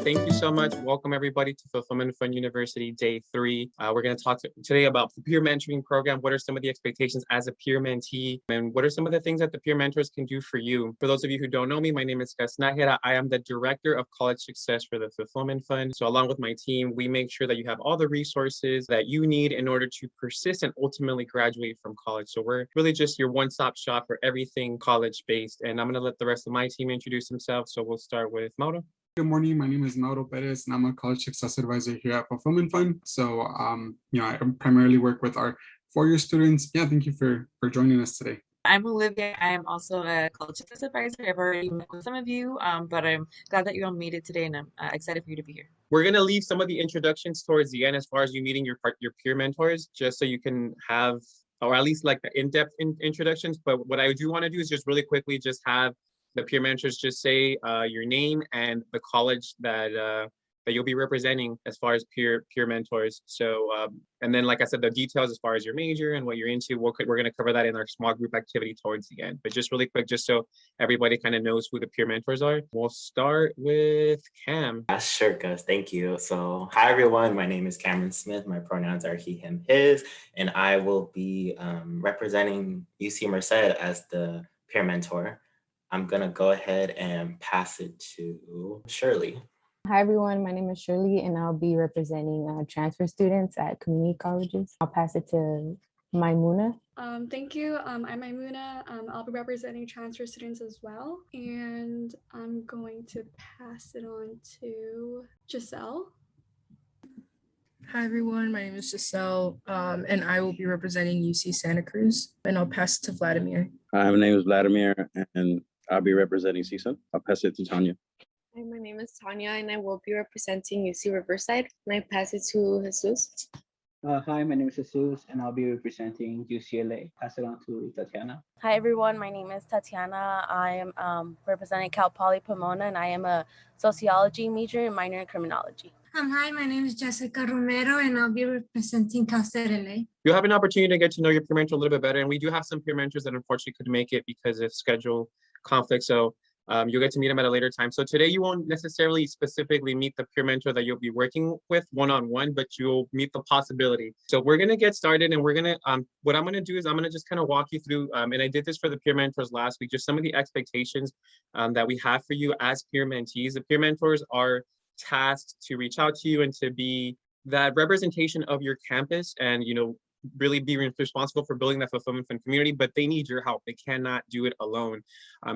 Thank you so much. Welcome everybody to Fulfillment Fund University Day 3. We're going to talk today about the peer mentoring program. What are some of the expectations as a peer mentee? And what are some of the things that the peer mentors can do for you? For those of you who don't know me, my name is Gus Najera. I am the Director of College Success for the Fulfillment Fund. So along with my team, we make sure that you have all the resources that you need in order to persist and ultimately graduate from college. So we're really just your one-stop shop for everything college-based. And I'm going to let the rest of my team introduce themselves. So we'll start with Mauro. Good morning. My name is Mauro Perez, and I'm a college success advisor here at Fulfillment Fund. So, I primarily work with our four-year students. Yeah, thank you for joining us today. I'm Olivia. I am also a college success advisor. I've already met with some of you, but I'm glad that you all made it today, and I'm excited for you to be here. We're going to leave some of the introductions towards the end as far as you meeting your peer mentors, just so you can have, or at least like the in-depth introductions. But what I do want to do is just really quickly just have the peer mentors just say your name and the college that you'll be representing as far as peer mentors. So, and then, like I said, the details as far as your major and what you're into, we're going to cover that in our small group activity towards the end. But just really quick, just so everybody kind of knows who the peer mentors are. We'll start with Cam. Yeah, sure, Gus. Thank you. So, hi, everyone. My name is Cameron Smith. My pronouns are he, him, his, and I will be representing UC Merced as the peer mentor. I'm going to go ahead and pass it to Shirley. Hi, everyone. My name is Shirley, and I'll be representing transfer students at community colleges. I'll pass it to Maimuna. Thank you. I'm Maimuna. I'll be representing transfer students as well. And I'm going to pass it on to Giselle. Hi, everyone. My name is Giselle, and I will be representing UC Santa Cruz. And I'll pass it to Vladimir. Hi, my name is Vladimir, and I'll be representing CSUN. I'll pass it to Tanya. Hi, my name is Tanya, and I will be representing UC Riverside. And I pass it to Jesus. Hi, my name is Jesus, and I'll be representing UCLA. Pass it on to Tatiana. Hi, everyone. My name is Tatiana. I am representing Cal Poly Pomona, and I am a sociology major and minor in criminology. Hi, my name is Jessica Romero, and I'll be representing Cal State LA. You'll have an opportunity to get to know your peer mentor a little bit better, and we do have some peer mentors that unfortunately couldn't make it because of schedule conflict. So you'll get to meet them at a later time. So today you won't necessarily specifically meet the peer mentor that you'll be working with one-on-one, but you'll meet the possibility. So we're going to get started, and we're going to, what I'm going to do is I'm going to just kind of walk you through, and I did this for the peer mentors last week, just some of the expectations that we have for you as peer mentees. The peer mentors are tasked to reach out to you and to be that representation of your campus and, really be responsible for building that Fulfillment Fund community, but they need your help. They cannot do it alone.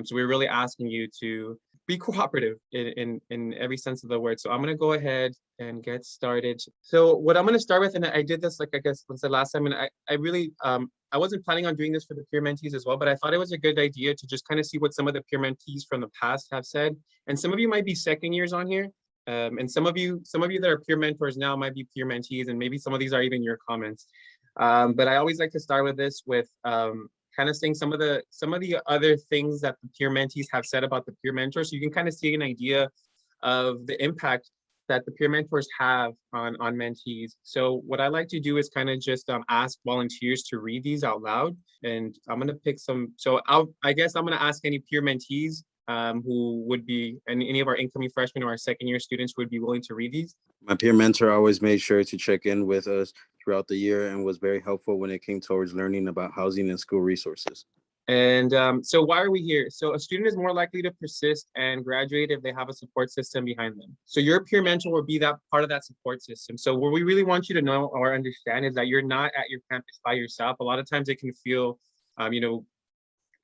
So we're really asking you to be cooperative in every sense of the word. So I'm going to go ahead and get started. So what I'm going to start with, and I did this, like I guess was the last time, and I really, I wasn't planning on doing this for the peer mentees as well, but I thought it was a good idea to just kind of see what some of the peer mentees from the past have said. And some of you might be second years on here. And some of you that are peer mentors now might be peer mentees, and maybe some of these are even your comments. But I always like to start with this with kind of saying some of the other things that the peer mentees have said about the peer mentors. So you can kind of see an idea of the impact that the peer mentors have on mentees. So what I like to do is kind of just ask volunteers to read these out loud. And I'm going to pick some. So I guess I'm going to ask any peer mentees who would be, and any of our incoming freshmen or our second year students who would be willing to read these. My peer mentor always made sure to check in with us throughout the year and was very helpful when it came towards learning about housing and school resources. And so why are we here? So a student is more likely to persist and graduate if they have a support system behind them. So your peer mentor will be that part of that support system. So what we really want you to know or understand is that you're not at your campus by yourself. A lot of times it can feel,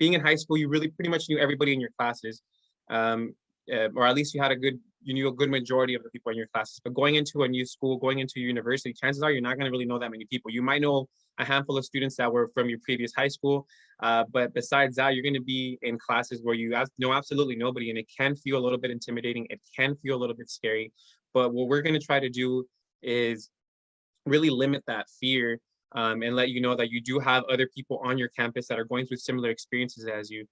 being in high school, you really pretty much knew everybody in your classes, or at least you knew a good majority of the people in your classes. But going into a new school, going into university, chances are you're not going to really know that many people. You might know a handful of students that were from your previous high school, but besides that, you're going to be in classes where you know absolutely nobody, and it can feel a little bit intimidating. It can feel a little bit scary. But what we're going to try to do is really limit that fear. And let you know that you do have other people on your campus that are going through similar experiences as you,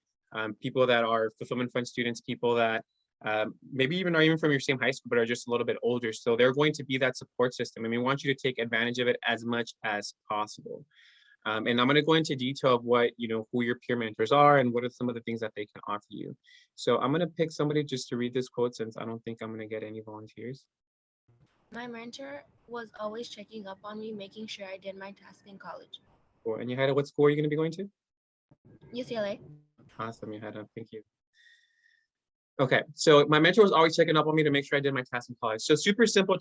people that are Fulfillment Fund students, people that maybe even are even from your same high school, but are just a little bit older. So they're going to be that support system. And we want you to take advantage of it as much as possible. And I'm going to go into detail of what, who your peer mentors are and what are some of the things that they can offer you. So I'm going to pick somebody just to read this quote since I don't think I'm going to get any volunteers. My mentor was always checking up on me, making sure I did my task in college. Cool. And Yahida, what school are you going to be going to? UCLA. Awesome, Yahida. Thank you. Okay, so my mentor was always checking up on me to make sure I did my tasks in college. So super simple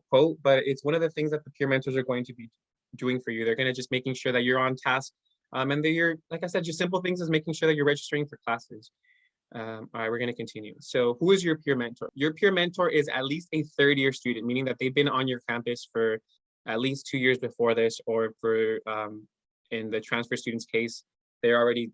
quote, but it's one of the things that the peer mentors are going to be doing for you. They're going to just making sure that you're on task. And you're, like I said, just simple things as making sure that you're registering for classes. All right, we're going to continue. So who is your peer mentor? Your peer mentor is at least a third-year student, meaning that they've been on your campus for at least 2 years before this, or for in the transfer student's case, they've already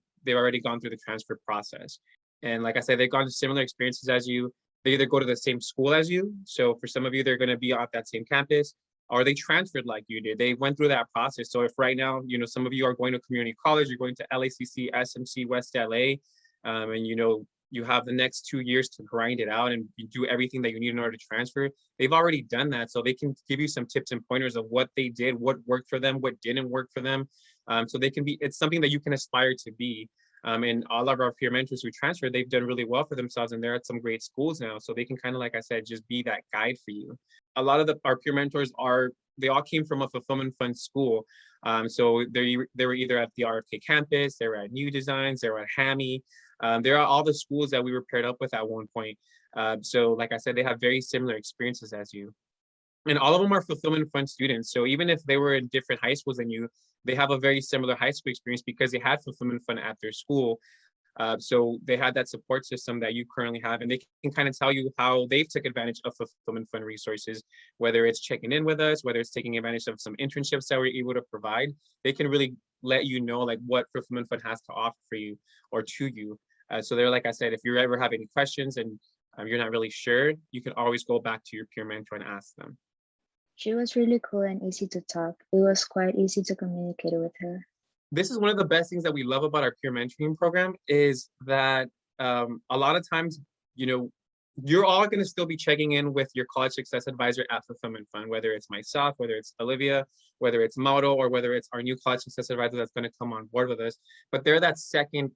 gone through the transfer process. And like I said, they've gone to similar experiences as you. They either go to the same school as you. So for some of you, they're going to be at that same campus, or they transferred like you did. They went through that process. So if right now, some of you are going to community college, you're going to LACC, SMC, West LA, and you have the next 2 years to grind it out and do everything that you need in order to transfer. They've already done that. So they can give you some tips and pointers of what they did, what worked for them, what didn't work for them. So it's something that you can aspire to be. And all of our peer mentors who transferred, they've done really well for themselves, and they're at some great schools now. So they can kind of, like I said, just be that guide for you. A lot of our peer mentors they all came from a Fulfillment Fund school. So they were either at the RFK campus, they were at New Designs, they were at HAMI. They're at all the schools that we were paired up with at one point. So like I said, they have very similar experiences as you. And all of them are Fulfillment Fund students. So even if they were in different high schools than you, they have a very similar high school experience because they had Fulfillment Fund at their school. So they had that support system that you currently have, and they can kind of tell you how they've took advantage of Fulfillment Fund resources, whether it's checking in with us, whether it's taking advantage of some internships that we're able to provide. They can really let you know like what Fulfillment Fund has to offer for you or to you. So they're, like I said, if you ever have any questions and you're not really sure, you can always go back to your peer mentor and ask them. She was really cool and easy to talk. It was quite easy to communicate with her. This is one of the best things that we love about our peer mentoring program is that a lot of times, you're all going to still be checking in with your college success advisor at Fulfillment Fund, whether it's myself, whether it's Olivia, whether it's Mauro, or whether it's our new college success advisor that's going to come on board with us. But they're that second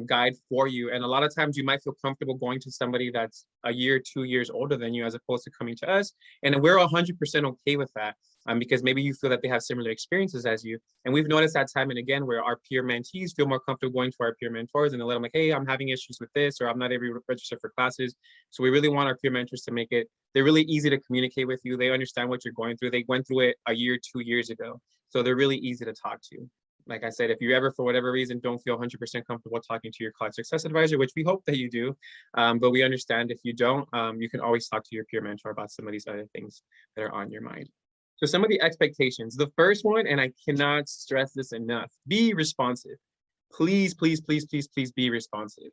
guide for you. And a lot of times you might feel comfortable going to somebody that's a year, 2 years older than you, as opposed to coming to us. And we're 100% okay with that because maybe you feel that they have similar experiences as you. And we've noticed that time and again where our peer mentees feel more comfortable going to our peer mentors and they let them like, hey, I'm having issues with this, or I'm not able to register for classes. So we really want our peer mentors to make it, they're really easy to communicate with you. They understand what you're going through. They went through it a year, 2 years ago. So they're really easy to talk to. Like I said, if you ever, for whatever reason, don't feel 100% comfortable talking to your college success advisor, which we hope that you do, but we understand if you don't, you can always talk to your peer mentor about some of these other things that are on your mind. So some of the expectations, the first one, and I cannot stress this enough, be responsive. Please, please, please, please, please be responsive.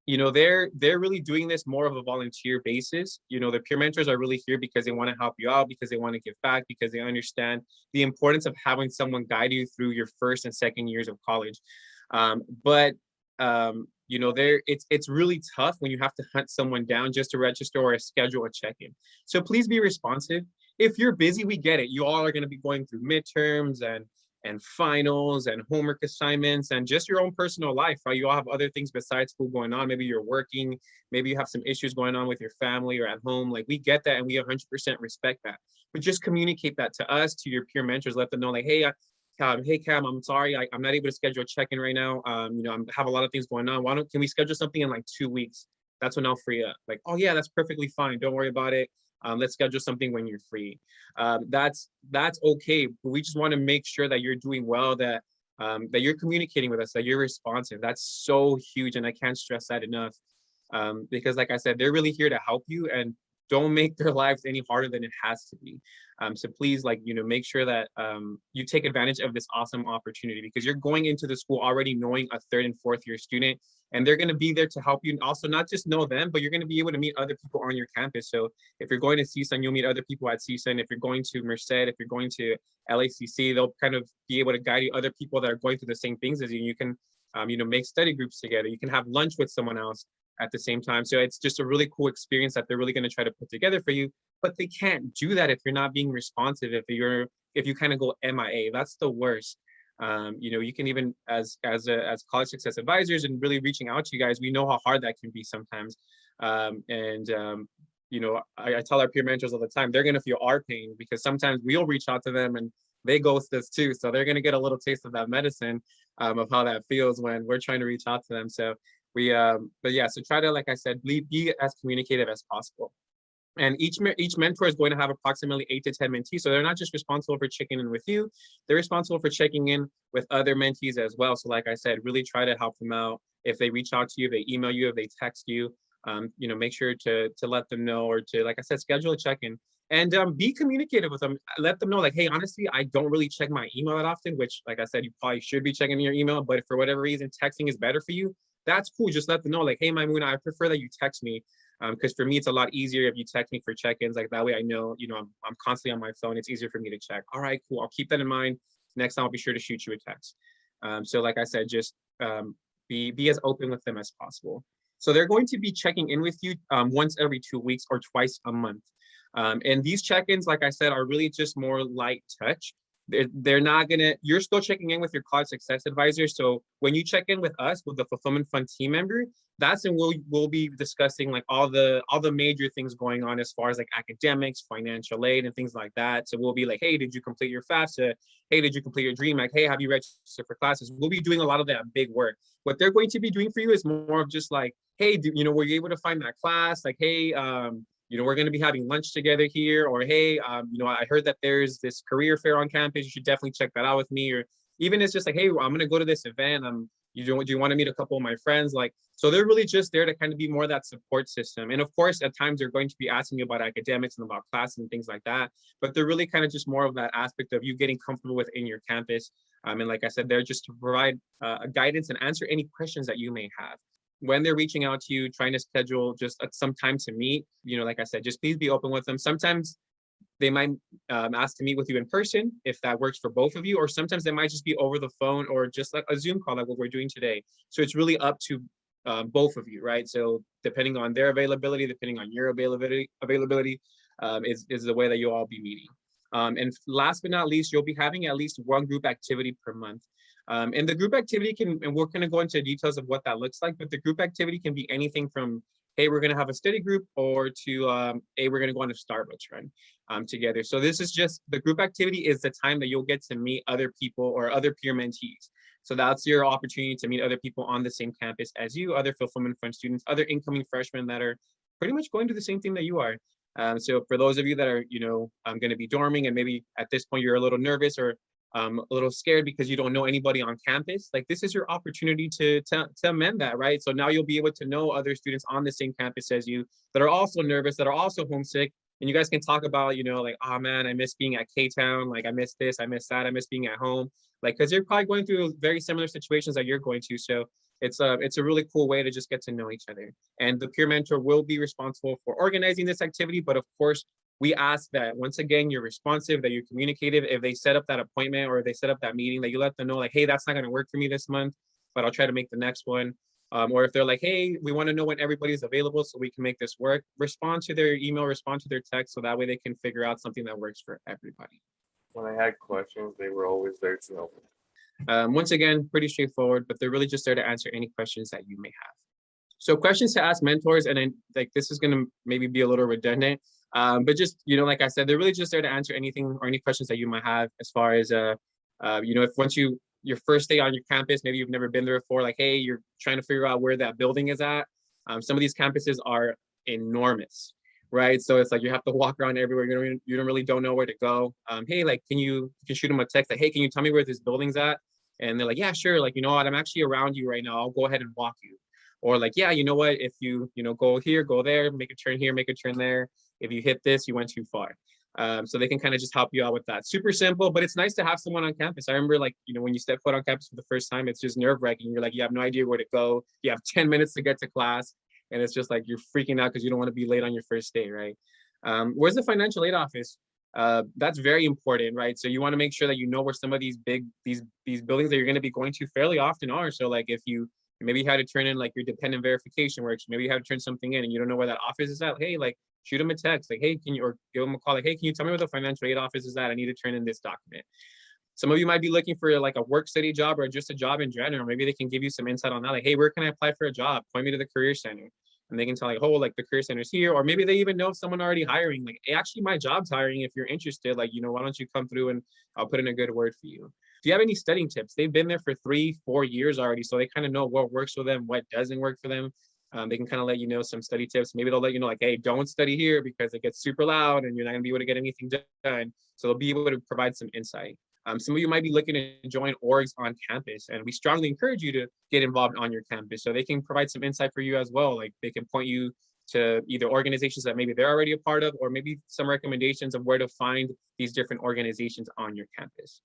They're really doing this more of a volunteer basis. The peer mentors are really here because they want to help you out, because they want to give back, because they understand the importance of having someone guide you through your first and second years of college. It's really tough when you have to hunt someone down just to register or schedule a check-in. So please be responsive. If you're busy, we get it. You all are going to be going through midterms and finals and homework assignments and just your own personal life, right? You all have other things besides school going on. Maybe you're working, maybe you have some issues going on with your family or at home. Like, we get that and we 100% respect that. But just communicate that to us, to your peer mentors. Let them know like, hey, Cam, I'm sorry, I'm not able to schedule a check-in right now. I have a lot of things going on. Can we schedule something in like 2 weeks? That's when I'll free up. Like, oh yeah, that's perfectly fine. Don't worry about it. Let's schedule something when you're free. That's okay. But we just want to make sure that you're doing well, that you're communicating with us, that you're responsive. That's so huge, and I can't stress that enough. Because like I said, they're really here to help you, and don't make their lives any harder than it has to be. So please, make sure that you take advantage of this awesome opportunity, because you're going into the school already knowing a third and fourth year student, and they're going to be there to help you. And also not just know them, but you're going to be able to meet other people on your campus. So if you're going to CSUN, you'll meet other people at CSUN. If you're going to Merced, if you're going to LACC, they'll kind of be able to guide you, other people that are going through the same things as you. You can, make study groups together. You can have lunch with someone else. at the same time. So it's just a really cool experience that they're really going to try to put together for you. But they can't do that if you're not being responsive, if you kind of go MIA. That's the worst. You can even as college success advisors and really reaching out to you guys, we know how hard that can be sometimes. I tell our peer mentors all the time, they're going to feel our pain because sometimes we'll reach out to them and they ghost us too. So they're going to get a little taste of that medicine of how that feels when we're trying to reach out to them. So so try to, like I said, be as communicative as possible. And each mentor is going to have approximately 8 to 10 mentees. So they're not just responsible for checking in with you, they're responsible for checking in with other mentees as well. So like I said, really try to help them out. If they reach out to you, if they email you, if they text you, make sure to let them know, or to, like I said, schedule a check-in and be communicative with them. Let them know, like, hey, honestly, I don't really check my email that often, which, like I said, you probably should be checking your email, but if for whatever reason texting is better for you, that's cool. Just let them know, like, hey, Maimuna, I prefer that you text me. Because for me, it's a lot easier if you text me for check-ins. Like that way I know, I'm constantly on my phone. It's easier for me to check. All right, cool. I'll keep that in mind. Next time I'll be sure to shoot you a text. So like I said, just be as open with them as possible. So they're going to be checking in with you once every 2 weeks or twice a month. And these check-ins, like I said, are really just more light touch. They're not you're still checking in with your college success advisor. So when you check in with us, with the Fulfillment Fund team member, that's when we'll be discussing like all the major things going on as far as like academics, financial aid, and things like that. So we'll be like, hey, did you complete your FAFSA? Hey, did you complete your DREAM? Like, hey, have you registered for classes? We'll be doing a lot of that big work. What they're going to be doing for you is more of just like, hey, were you able to find that class? Like, hey, we're going to be having lunch together here, or hey, I heard that there's this career fair on campus. You should definitely check that out with me. Or even it's just like, hey, I'm going to go to this event. Do you want to meet a couple of my friends? Like, so they're really just there to kind of be more of that support system. And of course, at times they're going to be asking you about academics and about classes and things like that. But they're really kind of just more of that aspect of you getting comfortable within your campus. And like I said, they're just to provide guidance and answer any questions that you may have. When they're reaching out to you, trying to schedule just some time to meet, like I said, just please be open with them. Sometimes they might ask to meet with you in person if that works for both of you, or sometimes they might just be over the phone or just like a Zoom call like what we're doing today. So it's really up to both of you, right? So depending on their availability, depending on your availability is the way that you'll all be meeting. And last but not least, you'll be having at least one group activity per month. And the group activity and we're going to go into details of what that looks like, but the group activity can be anything from, hey, we're going to have a study group, or to, hey, we're going to go on a Starbucks run together. So this is just, the group activity is the time that you'll get to meet other people or other peer mentees. So that's your opportunity to meet other people on the same campus as you, other Fulfillment Fund students, other incoming freshmen that are pretty much going to the same thing that you are. So for those of you that are, going to be dorming and maybe at this point you're a little nervous or a little scared because you don't know anybody on campus, like this is your opportunity to amend that, right? So now you'll be able to know other students on the same campus as you that are also nervous, that are also homesick, and you guys can talk about, like, oh man, I miss being at K-Town, like I miss this, I miss that, I miss being at home, like, because you're probably going through very similar situations that you're going to. So it's a really cool way to just get to know each other. And the peer mentor will be responsible for organizing this activity, but of course, we ask that once again, you're responsive, that you're communicative. If they set up that appointment or if they set up that meeting, that you let them know like, hey, that's not going to work for me this month, but I'll try to make the next one. Or if they're like, hey, we want to know when everybody's available so we can make this work, respond to their email, respond to their text, so that way they can figure out something that works for everybody. When I had questions, they were always there to help. Once again, pretty straightforward, but they're really just there to answer any questions that you may have. So questions to ask mentors, and then like this is going to maybe be a little redundant, but just, like I said, they're really just there to answer anything or any questions that you might have as far as, if once your first day on your campus, maybe you've never been there before, like, hey, you're trying to figure out where that building is at. Some of these campuses are enormous, right? So it's like you have to walk around everywhere. You don't know where to go. Hey, like, you can shoot them a text like, hey, can you tell me where this building's at? And they're like, yeah, sure. Like, you know what, I'm actually around you right now. I'll go ahead and walk you. Or like, yeah, you know what, if you go here, go there, make a turn here, make a turn there. If you hit this, you went too far. So they can kind of just help you out with that. Super simple, but it's nice to have someone on campus. I remember, like, when you step foot on campus for the first time, it's just nerve-wracking. You're like, you have no idea where to go. You have 10 minutes to get to class. And it's just like, you're freaking out because you don't want to be late on your first day, right? Where's the financial aid office? That's very important, right? So you want to make sure that you know where some of these buildings that you're going to be going to fairly often are. So like if you Maybe you had to turn in like your dependent verification works. Maybe you had to turn something in and you don't know where that office is at. Hey, like shoot them a text, like, hey, can you, or give them a call, like, hey, can you tell me where the financial aid office is at? I need to turn in this document. Some of you might be looking for like a work study job or just a job in general. Maybe they can give you some insight on that. Like, hey, where can I apply for a job? Point me to the career center. And they can tell like, oh, like the career center's here. Or maybe they even know someone already hiring. Like, hey, actually my job's hiring. If you're interested, like, why don't you come through and I'll put in a good word for you. Do you have any studying tips? They've been there for 3-4 years already. So they kind of know what works for them, what doesn't work for them. They can kind of let you know some study tips. Maybe they'll let you know like, hey, don't study here because it gets super loud and you're not gonna be able to get anything done. So they'll be able to provide some insight. Some of you might be looking to join orgs on campus, and we strongly encourage you to get involved on your campus so they can provide some insight for you as well. Like they can point you to either organizations that maybe they're already a part of, or maybe some recommendations of where to find these different organizations on your campus.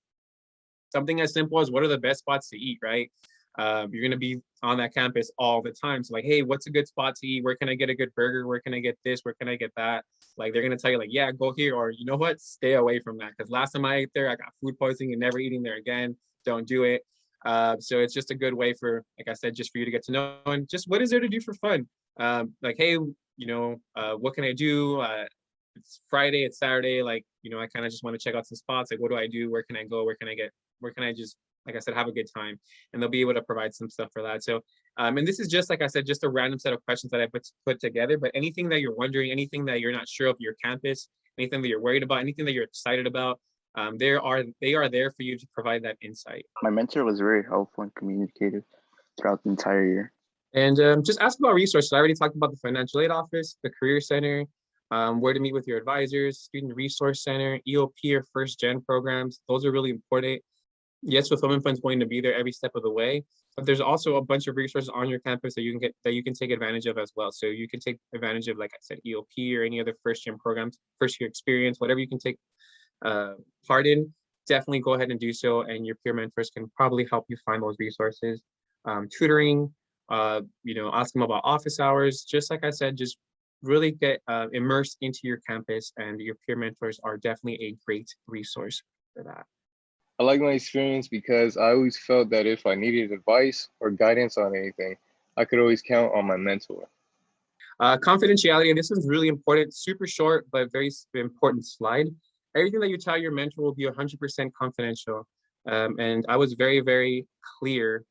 Something as simple as what are the best spots to eat, right? You're gonna be on that campus all the time. So like, hey, what's a good spot to eat? Where can I get a good burger? Where can I get this? Where can I get that? Like they're gonna tell you like, yeah, go here, or you know what, stay away from that. Because last time I ate there, I got food poisoning and never eating there again. Don't do it. So it's just a good way for, like I said, just for you to get to know and just what is there to do for fun. Like, hey, what can I do? It's Friday, it's Saturday, like, I kind of just want to check out some spots. Like, what do I do? Where can I go? Where can I just, like I said, have a good time? And they'll be able to provide some stuff for that. So, and this is just, like I said, just a random set of questions that I put together, but anything that you're wondering, anything that you're not sure of your campus, anything that you're worried about, anything that you're excited about, they are there for you to provide that insight. My mentor was very helpful and communicative throughout the entire year. And just ask about resources. I already talked about the financial aid office, the career center, where to meet with your advisors, student resource center, EOP or first gen programs. Those are really important. Yes, Fulfillment Fund's going to be there every step of the way, but there's also a bunch of resources on your campus that you can take advantage of as well. So you can take advantage of, like I said, EOP or any other first gen programs, first year experience, whatever you can take part in. Definitely go ahead and do so, and your peer mentors can probably help you find those resources. Tutoring, ask them about office hours. Just like I said, just really get immersed into your campus, and your peer mentors are definitely a great resource for that. I like my experience because I always felt that if I needed advice or guidance on anything, I could always count on my mentor. Confidentiality, this is really important, super short, but very important slide. Everything that you tell your mentor will be 100% confidential. And I was very, very clear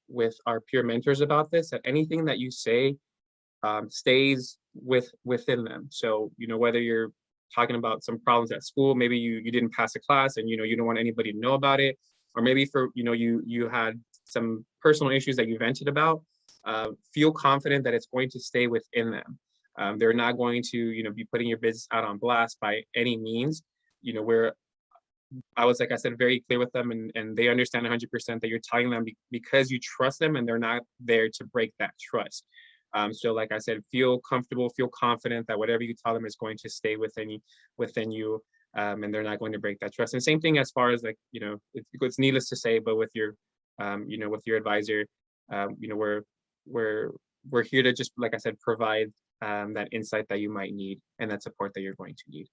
with our peer mentors about this, that anything that you say stays within them. So, whether you're talking about some problems at school, maybe you didn't pass a class and you don't want anybody to know about it, or maybe for you had some personal issues that you vented about, feel confident that it's going to stay within them. They're not going to be putting your business out on blast by any means. Where I was, like I said, very clear with them, and they understand 100% that you're telling them because you trust them, and they're not there to break that trust. So like I said, feel comfortable, feel confident that whatever you tell them is going to stay within you, and they're not going to break that trust. And same thing as far as like, it's needless to say, but with your, with your advisor, we're here to just, like I said, provide that insight that you might need and that support that you're going to need.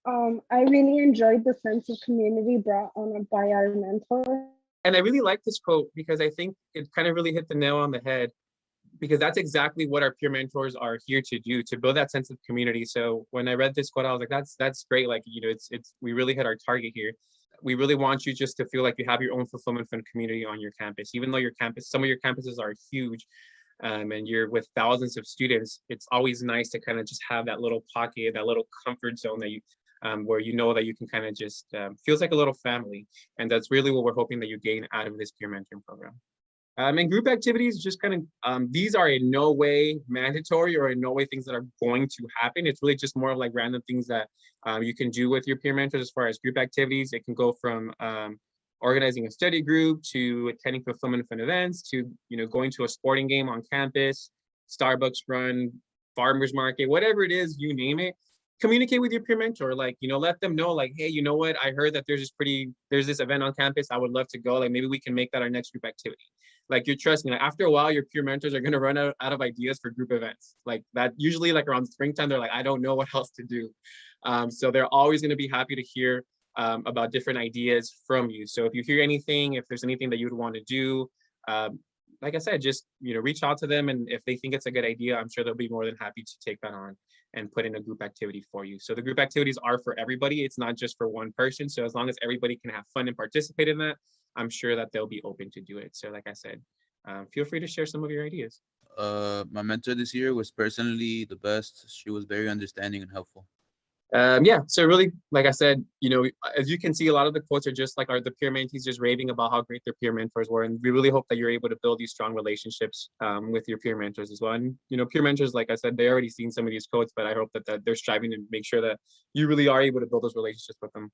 I really enjoyed the sense of community brought on by our mentor. And I really like this quote because I think it kind of really hit the nail on the head, because that's exactly what our peer mentors are here to do, to build that sense of community. So when I read this quote, I was like, that's great. Like, we really hit our target here. We really want you just to feel like you have your own Fulfillment Fund community on your campus, even though some of your campuses are huge, and you're with thousands of students. It's always nice to kind of just have that little pocket, that little comfort zone that you, where that you can kind of just, feels like a little family. And that's really what we're hoping that you gain out of this peer mentoring program. And group activities, just kind of, these are in no way mandatory or in no way things that are going to happen. It's really just more of like random things that you can do with your peer mentors. As far as group activities, it can go from organizing a study group to attending Fulfillment Fund events to going to a sporting game on campus, Starbucks run, farmers market, whatever it is, you name it. Communicate with your peer mentor, like, let them know, like, hey, you know what, I heard that there's this event on campus, I would love to go, like maybe we can make that our next group activity. Like, you're trusting, like, after a while your peer mentors are going to run out of ideas for group events like that. Usually like around springtime, they're like, I don't know what else to do. So they're always going to be happy to hear about different ideas from you. So if you hear anything, if there's anything that you would want to do, like I said, just, reach out to them. And if they think it's a good idea, I'm sure they'll be more than happy to take that on and put in a group activity for you. So the group activities are for everybody. It's not just for one person. So as long as everybody can have fun and participate in that, I'm sure that they'll be open to do it. So like I said, feel free to share some of your ideas. My mentor this year was personally the best. She was very understanding and helpful. Yeah, so really, like I said, as you can see, a lot of the quotes are just like the peer mentees just raving about how great their peer mentors were. And we really hope that you're able to build these strong relationships with your peer mentors as well. And, peer mentors, like I said, they already seen some of these quotes, but I hope that they're striving to make sure that you really are able to build those relationships with them.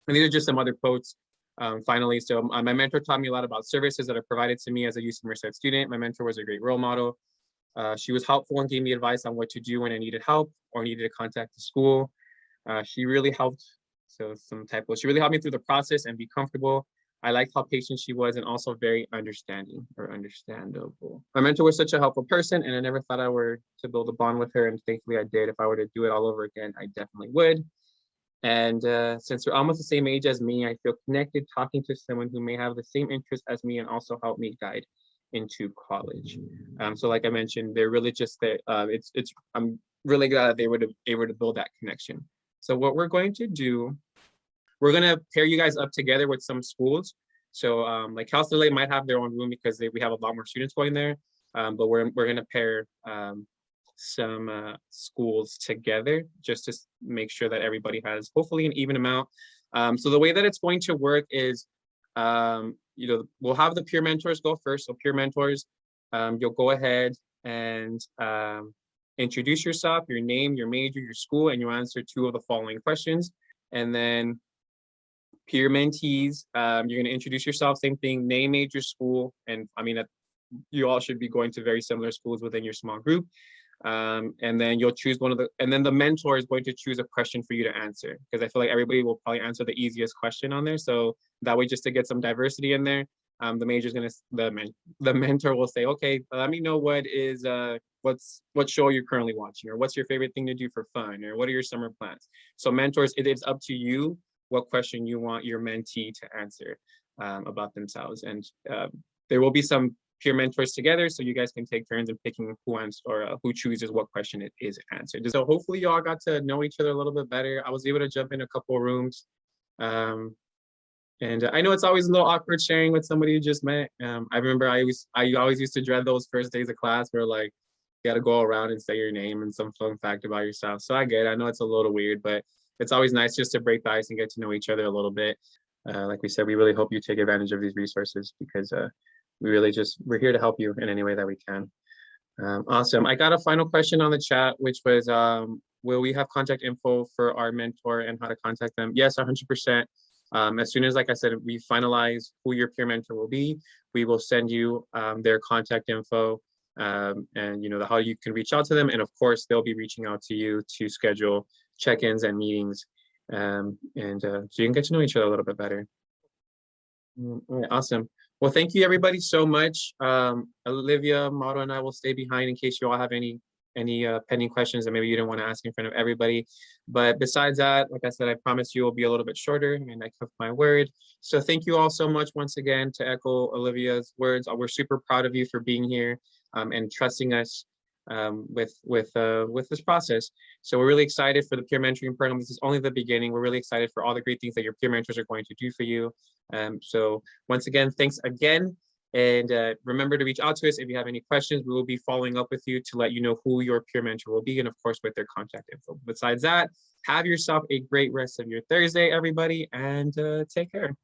And these are just some other quotes. Finally, so my mentor taught me a lot about services that are provided to me as a UC Merced student. My mentor was a great role model. She was helpful and gave me advice on what to do when I needed help or needed to contact the school. She really helped, so some typos. She really helped me through the process and be comfortable. I liked how patient she was and also very understanding or understandable. My mentor was such a helpful person, and I never thought I were to build a bond with her, and thankfully I did. If I were to do it all over again, I definitely would. And since we're almost the same age as me, I feel connected talking to someone who may have the same interest as me and also help me guide into college. So like I mentioned, they're really just that I'm really glad that they were able to build that connection. So what we're going to do, we're going to pair you guys up together with some schools. So like Cal State might have their own room because we have a lot more students going there, but we're going to pair some schools together just to make sure that everybody has hopefully an even amount. So the way that it's going to work is, we'll have the peer mentors go first. So peer mentors, you'll go ahead and introduce yourself, your name, your major, your school, and you answer 2 of the following questions. And then peer mentees, you're going to introduce yourself, same thing, name, major, school. And I mean, you all should be going to very similar schools within your small group. And then you'll choose and then the mentor is going to choose a question for you to answer, because I feel like everybody will probably answer the easiest question on there. So that way, just to get some diversity in there, the major's gonna, the mentor will say, okay, let me know what show you're currently watching, or what's your favorite thing to do for fun, or what are your summer plans? So mentors, it is up to you what question you want your mentee to answer about themselves. And there will be some peer mentors together, so you guys can take turns in picking who chooses what question it is answered. So hopefully you all got to know each other a little bit better. I was able to jump in a couple of rooms. And I know it's always a little awkward sharing with somebody you just met. I remember I always used to dread those first days of class where like you got to go around and say your name and some fun fact about yourself. So I get it. I know it's a little weird, but it's always nice just to break the ice and get to know each other a little bit. Like we said, we really hope you take advantage of these resources because we're here to help you in any way that we can. Awesome. I got a final question on the chat, which was, will we have contact info for our mentor and how to contact them? Yes, 100%. As soon as, like I said, we finalize who your peer mentor will be, we will send you their contact info and how you can reach out to them. And of course, they'll be reaching out to you to schedule check-ins and meetings. So you can get to know each other a little bit better. All right, awesome. Well, thank you everybody so much. Olivia, Mauro, and I will stay behind in case you all have any pending questions that maybe you didn't want to ask in front of everybody. But besides that, like I said, I promise you will be a little bit shorter, and I kept my word. So thank you all so much once again. To echo Olivia's words, we're super proud of you for being here and trusting us with this process. So we're really excited for the peer mentoring program. This is only the beginning. We're really excited for all the great things that your peer mentors are going to do for you. So once again, thanks again. And remember to reach out to us if you have any questions. We will be following up with you to let you know who your peer mentor will be, and of course with their contact info. Besides that, have yourself a great rest of your Thursday, everybody, and take care.